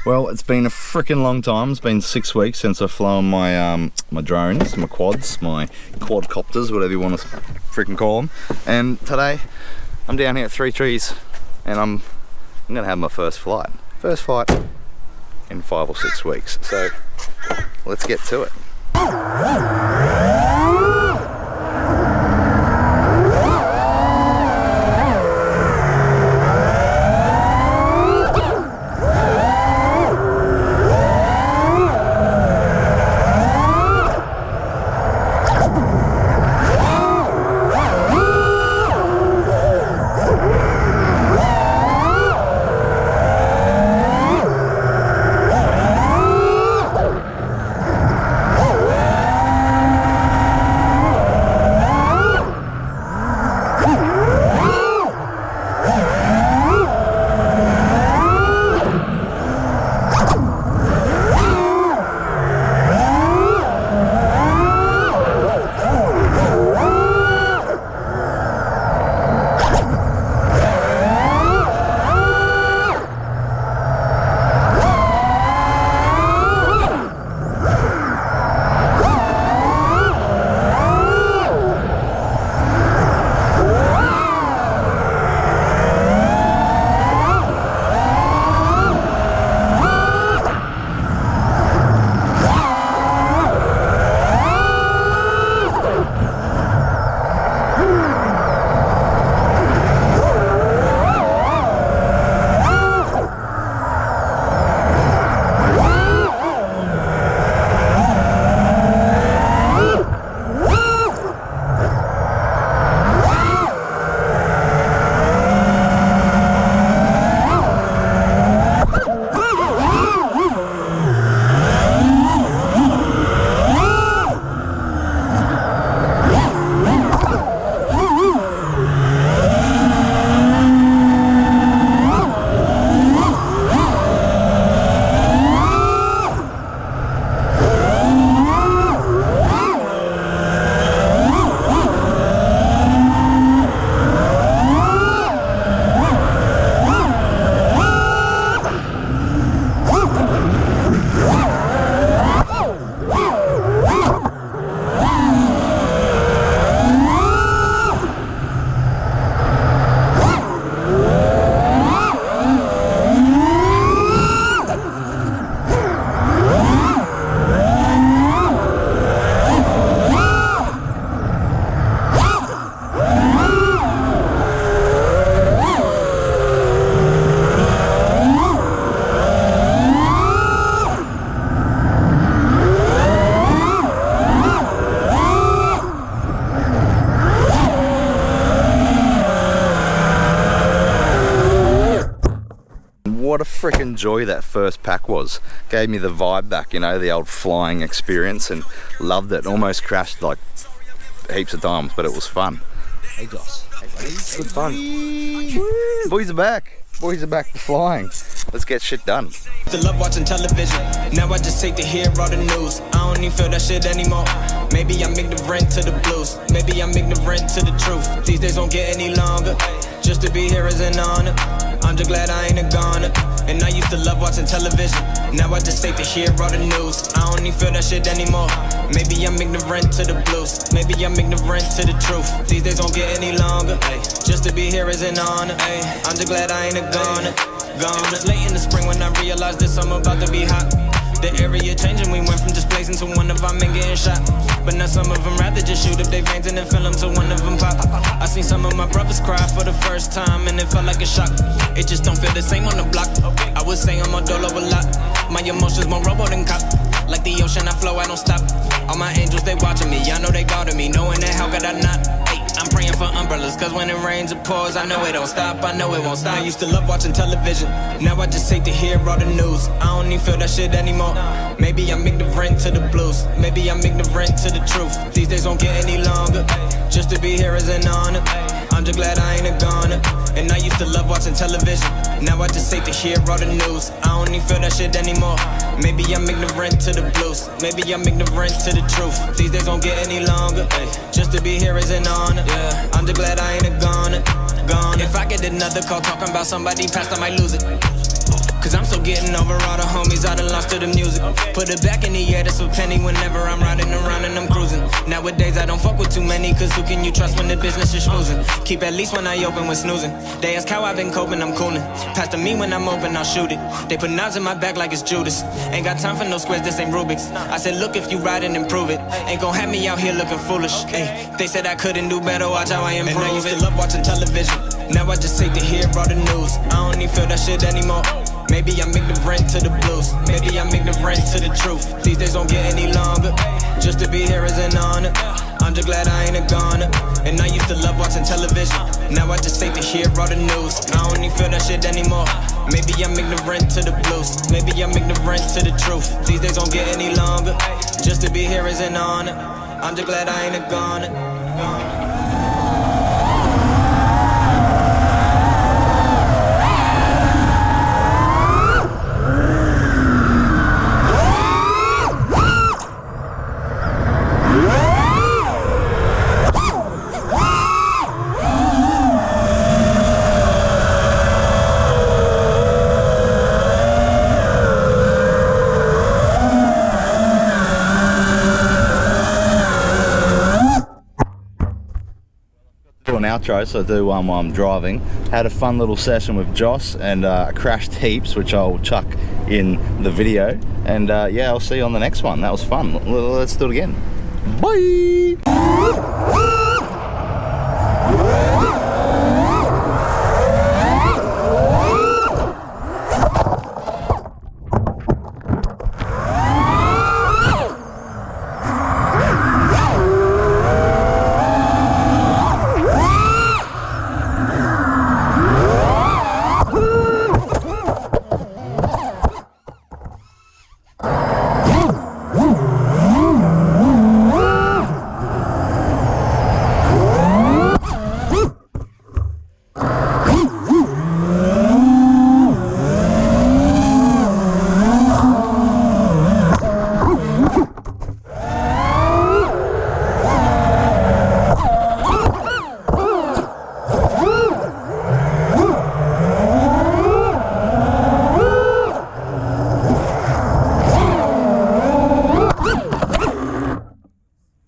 Well, it's been a freaking long time. It's been 6 weeks since I've flown my my drones, my quads, my quadcopters, whatever you want to freaking call them. And today, I'm down here at Three Trees, and I'm gonna have my first flight. First flight in 5 or 6 weeks. So let's get to it. What a freaking joy that first pack was. Gave me the vibe back, you know, the old flying experience, and loved it. Almost crashed like heaps of times, but it was fun. Hey Joss. Hey buddy. Good fun. Woo. Boys are back. Boys are back to flying. Let's get shit done. I love watching television. Now I just take to hear all the news. I don't even feel that shit anymore. Maybe I'm ignorant to the blues. Maybe I'm ignorant to the truth. These days won't get any longer. Just to be here is an honor. I'm just glad I ain't a goner. And I used to love watching television. Now I just take to hear all the news. I don't even feel that shit anymore. Maybe I'm ignorant to the blues. Maybe I'm ignorant to the truth. These days won't get any longer. Just to be here is an honor. I'm just glad I ain't a goner. It was late in the spring when I realized this summer about to be hot. The area changing, we went from just blazing to one of our men getting shot. But now some of them rather just shoot up their veins and then fill them till one of them pop. I seen some of my brothers cry for the first time and it felt like a shock. It just don't feel the same on the block. I would say I'm a dolo a lot. My emotions more robo than cop. Like the ocean I flow, I don't stop. All my angels, they watching me, I know they guarding me. Knowing that how could I not? I'm praying for umbrellas, cause when it rains it pours. I know it don't stop, I know it won't stop. I used to love watching television. Now I just take to hear all the news. I don't even feel that shit anymore. Maybe I'm ignorant to the blues. Maybe I'm ignorant to the truth. These days won't get any longer. Just to be here is an honor. I'm just glad I ain't a goner. And I used to love watching television. Now I just take to hear all the news. I don't even feel that shit anymore. Maybe I'm ignorant to the blues. Maybe I'm ignorant to the truth. These days won't get any longer. Just to be here is an honor. Yeah, I'm just glad I ain't a goner. If I get another call talking about somebody past, I might lose it. Cause I'm still getting over all the homies I done lost to the music. Put it back in the air, that's a penny whenever I'm riding around and I'm cruising. Nowadays I don't fuck with too many, cause who can you trust when the business is schmoozing? Keep at least when I open with snoozing. They ask how I've been coping, I'm cooling. Pass to me when I'm open, I'll shoot it. They put knives in my back like it's Judas. Ain't got time for no squares, this ain't Rubik's. I said look, if you ride and improve it, ain't gon' have me out here looking foolish. Ay, they said I couldn't do better, watch how I improve. And I used to love watching television, now I just hate to hear all the news. I don't even feel that shit anymore. Maybe I'm ignorant to the blues, maybe I'm ignorant to the truth. These days don't get any longer, just to be here is an honor. I'm just glad I ain't a goner. And I used to love watching television, now I just hate to hear all the news. I don't even feel that shit anymore. Maybe I'm ignorant to the blues, maybe I'm ignorant to the truth. These days don't get any longer, just to be here is an honor. I'm just glad I ain't a goner. An outro, so I do one while I'm driving. Had a fun little session with Joss and crashed heaps, which I'll chuck in the video. And yeah, I'll see you on the next one. That was fun. Let's do it again. Bye!